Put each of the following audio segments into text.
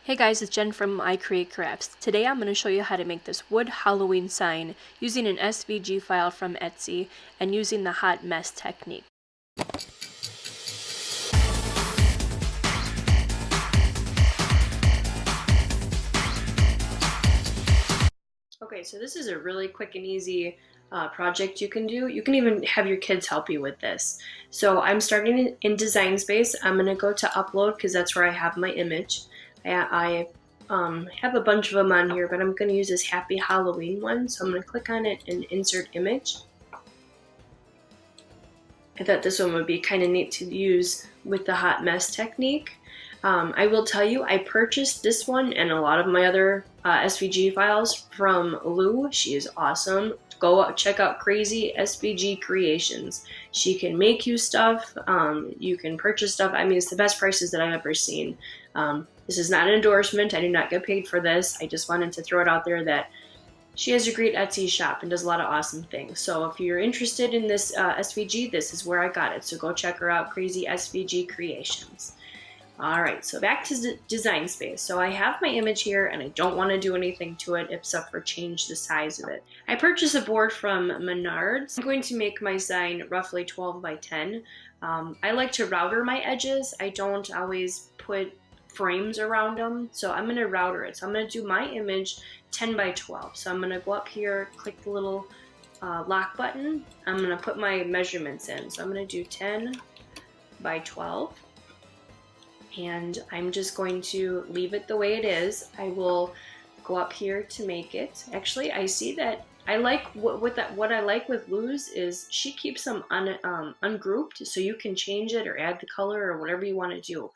Hey guys, it's Jen from I Create Crafts. Today I'm going to show you how to make this wood Halloween sign using an SVG file from Etsy and using the hot mess technique. Okay, so this is a really quick and easy project you can do. You can even have your kids help you with this. So I'm starting in Design Space. I'm going to go to Upload because that's where I have my image. I have a bunch of them on here, but I'm going to use this Happy Halloween one. So I'm going to click on it and insert image. I thought this one would be kind of neat to use with the hot mess technique. I will tell you, I purchased this one and a lot of my other SVG files from Lou. She is awesome. Go out, check out Crazy SVG Creations. She can make you stuff. You can purchase stuff. I mean, it's the best prices that I've ever seen. This is not an endorsement. I do not get paid for this. I just wanted to throw it out there that she has a great Etsy shop and does a lot of awesome things. So if you're interested in this SVG, this is where I got it. So go check her out, Crazy SVG Creations. Alright, so back to Design Space. So I have my image here and I don't want to do anything to it except for change the size of it. I purchased a board from Menards. I'm going to make my sign roughly 12 by 10. I like to router my edges. I don't always put frames around them, so I'm going to router it. So I'm going to do my image 10 by 12. So I'm going to go up here, click the little lock button. I'm going to put my measurements in. So I'm going to do 10 by 12. And I'm just going to leave it the way it is. I will go up here to make it. Actually, I see that I like what I like with Lou's is she keeps them ungrouped, so you can change it or add the color or whatever you want to do.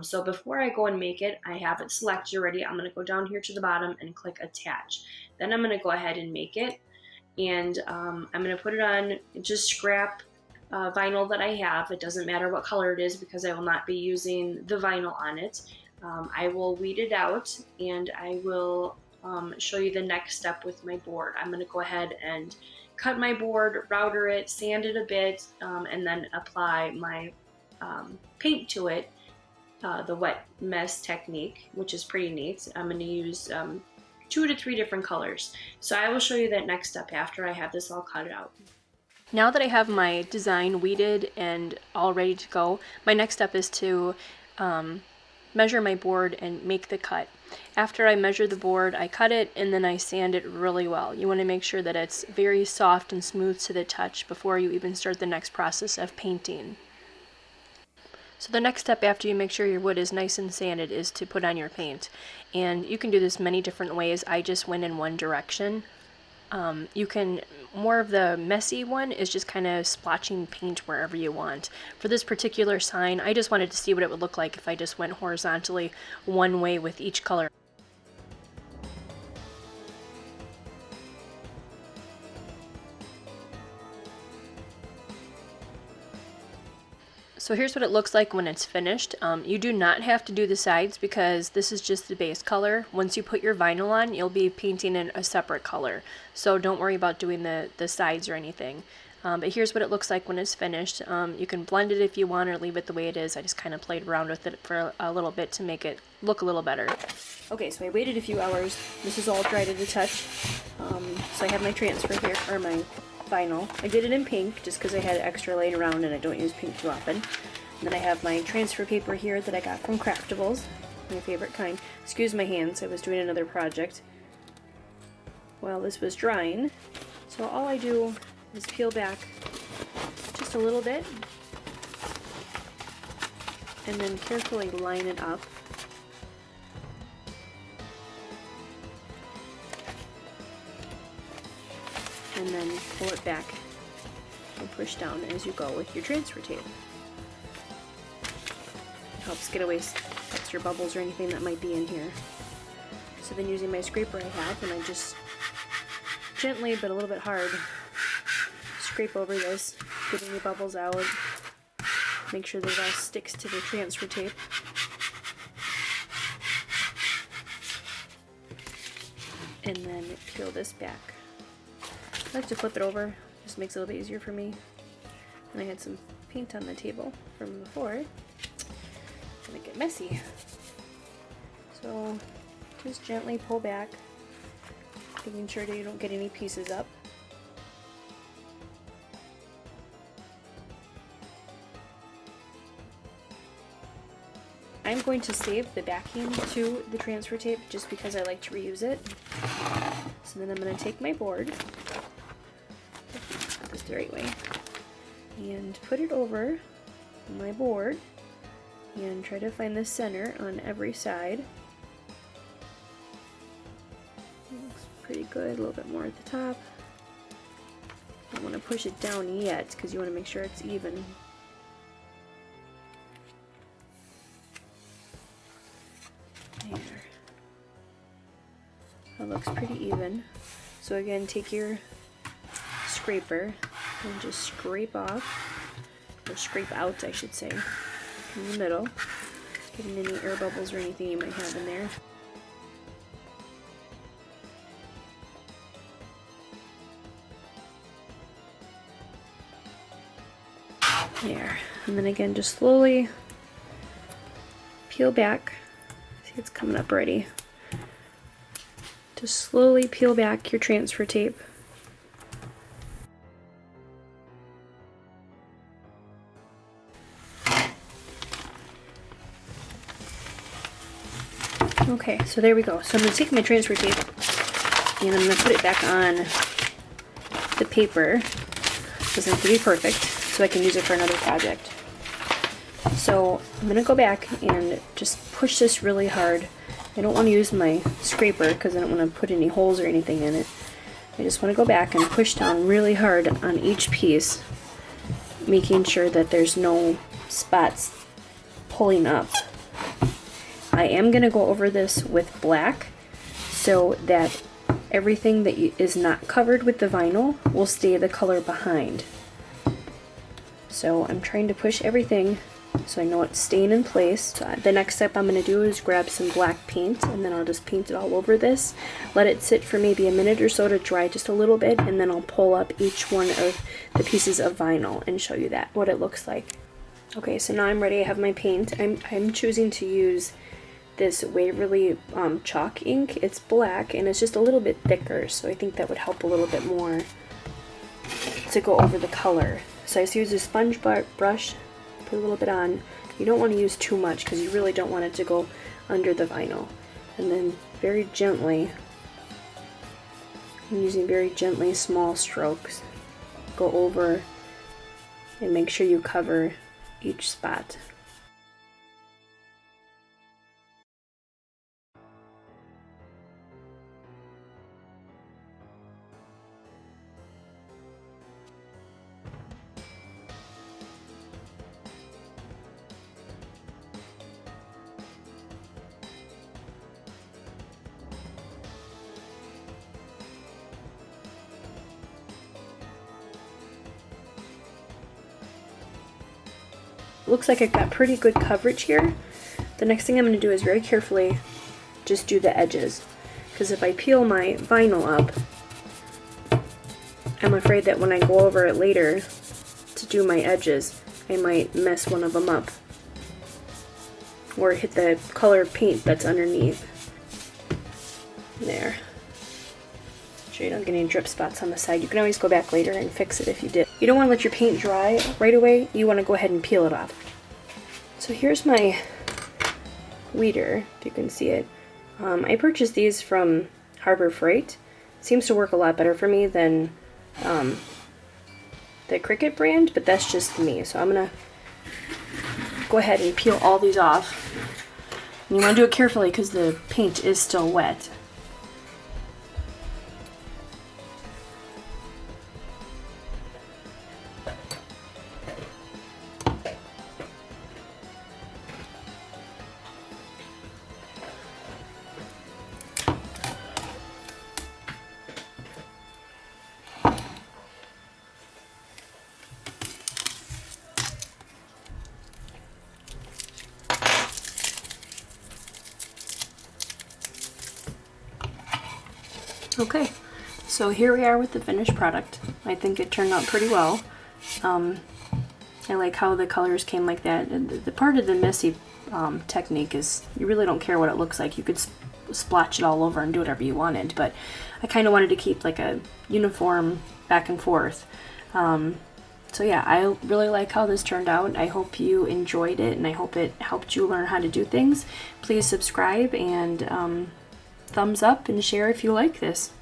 So before I go and make it, I have it selected already. I'm going to go down here to the bottom and click attach. Then I'm going to go ahead and make it, and I'm going to put it on just scrap vinyl that I have. It doesn't matter what color it is because I will not be using the vinyl on it. I will weed it out and I will show you the next step with my board. I'm going to go ahead and cut my board, router it, sand it a bit, and then apply my paint to it, the wet mess technique, which is pretty neat. I'm going to use 2 to 3 different colors. So I will show you that next step after I have this all cut out. Now that I have my design weeded and all ready to go, my next step is to measure my board and make the cut. After I measure the board, I cut it and then I sand it really well. You want to make sure that it's very soft and smooth to the touch before you even start the next process of painting. So the next step after you make sure your wood is nice and sanded is to put on your paint. And you can do this many different ways. I just went in one direction. More of the messy one is just kind of splotching paint wherever you want. For this particular sign, I just wanted to see what it would look like if I just went horizontally one way with each color. So here's what it looks like when it's finished. You do not have to do the sides because this is just the base color. Once you put your vinyl on, you'll be painting in a separate color. So don't worry about doing the sides or anything. But here's what it looks like when it's finished. You can blend it if you want or leave it the way it is. I just kind of played around with it for a little bit to make it look a little better. Okay, so I waited a few hours. This is all dry to the touch. So I have my transfer here, or my vinyl. I did it in pink just because I had extra laying around and I don't use pink too often. And then I have my transfer paper here that I got from Craftables, my favorite kind. Excuse my hands, I was doing another project while this was drying. So all I do is peel back just a little bit and then carefully line it up. And then pull it back and push down as you go with your transfer tape. It helps get away extra bubbles or anything that might be in here. So then using my scraper I have, and I just gently but a little bit hard scrape over this, get any bubbles out, make sure that it all sticks to the transfer tape. And then peel this back. I like to flip it over, just makes it a little bit easier for me. And I had some paint on the table from before. It's gonna get messy. So So just gently pull back, making sure that you don't get any pieces up. I'm going to save the backing to the transfer tape just because I like to reuse it. So then I'm going to take my board, put this the right way, and put it over my board and try to find the center on every side. Looks pretty good, a little bit more at the top. Don't want to push it down yet because you want to make sure it's even. There. That looks pretty even. So again, take your scraper and just scrape off, or scrape out I should say, in the middle, getting any air bubbles or anything you might have in there. There. And then again, just slowly peel back. See, it's coming up already. Just slowly peel back your transfer tape. Okay, so there we go. So I'm going to take my transfer tape and I'm going to put it back on the paper. It doesn't have to be perfect, so I can use it for another project. So I'm going to go back and just push this really hard. I don't want to use my scraper because I don't want to put any holes or anything in it. I just want to go back and push down really hard on each piece, making sure that there's no spots pulling up. I am going to go over this with black so that everything that is not covered with the vinyl will stay the color behind. So I'm trying to push everything so I know it's staying in place. So the next step I'm going to do is grab some black paint and then I'll just paint it all over this. Let it sit for maybe a minute or so to dry just a little bit, and then I'll pull up each one of the pieces of vinyl and show you that, what it looks like. Okay, so now I'm ready. I have my paint. I'm choosing to use this Waverly chalk ink. It's black and it's just a little bit thicker, so I think that would help a little bit more to go over the color. So I just use a sponge brush, put a little bit on. You don't want to use too much because you really don't want it to go under the vinyl. And then very gently, I'm using very gently small strokes, go over and make sure you cover each spot. Looks like I've got pretty good coverage here. The next thing I'm going to do is very carefully just do the edges, because if I peel my vinyl up, I'm afraid that when I go over it later to do my edges, I might mess one of them up or hit the color paint that's underneath. There. Make sure you don't get any drip spots on the side. You can always go back later and fix it if you did. You don't want to let your paint dry right away. You want to go ahead and peel it off. So here's my weeder, if you can see it. I purchased these from Harbor Freight. It seems to work a lot better for me than the Cricut brand, but that's just me. So I'm going to go ahead and peel all these off. And you want to do it carefully because the paint is still wet. Okay, so here we are with the finished product. I think it turned out pretty well. I like how the colors came like that. And the part of the messy technique is you really don't care what it looks like. You could splotch it all over and do whatever you wanted, but I kind of wanted to keep like a uniform back and forth. So yeah, I really like how this turned out. I hope you enjoyed it, and I hope it helped you learn how to do things. Please subscribe and thumbs up and share if you like this.